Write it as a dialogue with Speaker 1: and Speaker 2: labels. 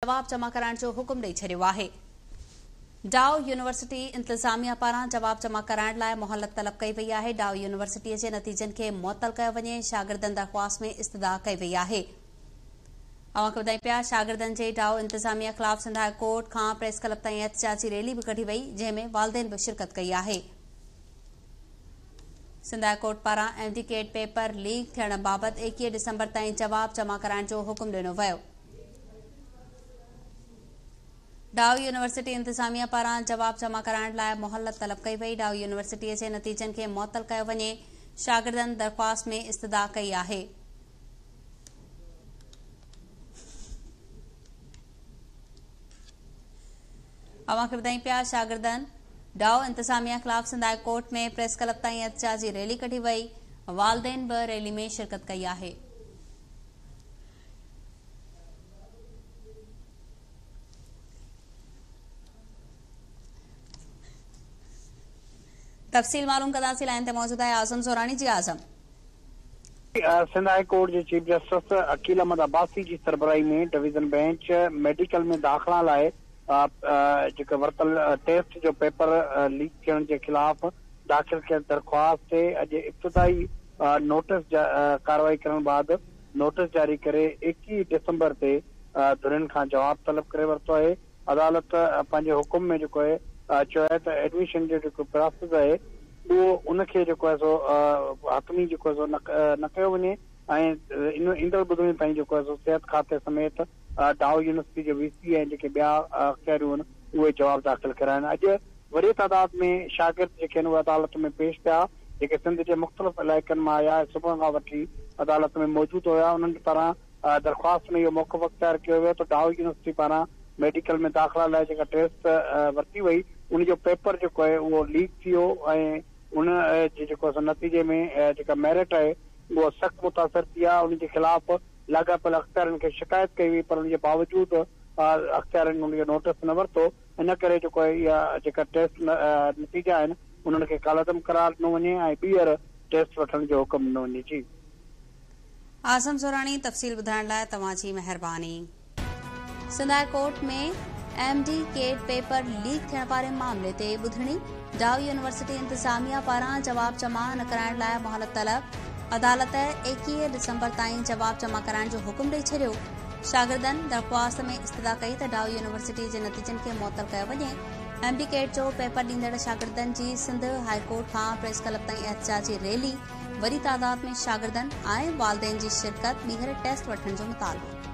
Speaker 1: जवाब जमा कराइण जो हुकुम ॾेई छॾियो आहे। डाउ यूनिवर्सिटी इंतिज़ामिया पारां जवाब जमा कराइण लाइ मोहलत तलब कई वई आहे। डाउ यूनिवर्सिटीअ जे नतीजनि खे मुअतल कयो वञे, शागिर्दनि दरख़्वास्त में इस्तदा कई वई आहे। अवां खे ॿुधायूं पिया, शागिर्दनि जे डाउ इंतिज़ामिया ख़िलाफ़ सिंध हाई कोर्ट खां प्रेस क्लब ताईं एहतिजाजी रैली बि कढी वई, जंहिं में वालिदैन बि शिरकत कई आहे। सिंध हाई कोर्ट पारां MD कैट पेपर लीक थियण बाबति 21 डिसंबर ताईं जवाब जमा कराइण जो हुकुम ॾिनो वियो। डाउ यूनिवर्सिटी इंतिज़ामिया पारां जवाब जमा कराइण लाइ मोहलत तलब कई वई। डाउ यूनिवर्सिटीअ जे नतीजनि खे मुअतल कयो वञे, शागिर्दनि दरख़्वास्त में इस्तदा कई आहे। अवां खे ॿुधायूं पिया, शागिर्दनि डाउ इंतिज़ामिया ख़िलाफ़ सिंध हाई कोर्ट में प्रेस क्लब ताईं एहतिजाजी रैली कढी वई, वालिदैन बि रैली में शिरकत कई आहे। तफ़सील मालूम कंदासीं। लाइन ते मौजूद आहे आज़म ज़ोरानी। जी आज़म।
Speaker 2: सिंध हाई कोर्ट जे चीफ जस्टिस अकील अहमद अब्बासी जी सरबराही में डिवीज़न बेंच मेडिकल में दाख़िला लाइ जेका वरितल टेस्ट जो पेपर लीक थियण जे ख़िलाफ़ दाख़िल कयल दरख़्वास्त ते अॼु इब्तिदाई नोटिस कार्रवाई करण बाद नोटिस जारी करे 21 डिसंबर ते धुरियुनि खां जवाब तलब करे वरितो आहे। अदालत पंहिंजे हुकुम में जेको आहे चयो आहे त एडमिशन जो जेको प्रोसेस आहे उहो उनखे जेको आहे सो हतमी जेको आहे सो न कयो वञे ऐं ईंदड़ ॿुधणी ताईं जेको आहे सो सिहत खाते समेत डाउ यूनिवर्सिटी जो VC ऐं जेके ॿिया अख़्तियारियूं आहिनि उहे जवाब दाख़िल कराइनि। अॼु वॾी तादाद में शागिर्द जेके आहिनि उहे अदालत में पेश थिया, जेके सिंध जे मुख़्तलिफ़ इलाइक़नि मां आया, सुबुह खां वठी अदालत में मौजूदु हुया। उन्हनि पारां दरख़्वास्त में इहो मौक़िफ़ अख़्तियार कयो वियो त डाउ यूनिवर्सिटी पारां मेडिकल में दाख़िला लाइ जेका टेस्ट वरिती वई उनजो पेपर जेको आहे उहो लीक थी वियो ऐं उन जे जेको आहे नतीजे में जेका मेरिट आहे उहो सख़्तु मुतासिर थी आहे। उनजे ख़िलाफ़ लाॻापियल अख़्तियारनि खे शिकायत कई वई, पर उनजे बावजूदि अख़्तियारनि उनजो नोटिस न वरितो। इन करे जेको आहे इहा जेका टेस्ट नतीजा आहिनि उन्हनि खे कालअदम करार ॾिनो वञे ऐं ॿीहर टेस्ट वठण जो हुकुम ॾिनो वञे। जी
Speaker 1: आज़म ज़ोरानी, तफ़सील ॿुधाइण लाइ तव्हांजी महिरबानी। सिंध हाई कोर्ट में MD कैट पेपर लीक थियण वारे मामले ते ॿुधणी। डाउ यूनिवर्सिटी इंतिज़ामिया पारां जवाब जमा न कराइण लाइ मोहलत तलब। अदालत 21 डिसंबर ताईं जवाब जमा कराइण जो हुकुम ॾेई छॾियो। शागिर्दनि दरख़्वास्त में इस्तदा कई त डाउ यूनिवर्सिटी जे नतीजनि खे मुअतल कयो वञे। MD कैट जो पेपर ॾींदड़ शागिर्दनि जी सिंध हाई कोर्ट खां प्रेस क्लब ताईं एहतिजाजी रैली, वॾी तादाद में शागिर्दनि ऐं वालिदैन जी शिरकत, ॿीहर टेस्ट वठण जो मुतालबो।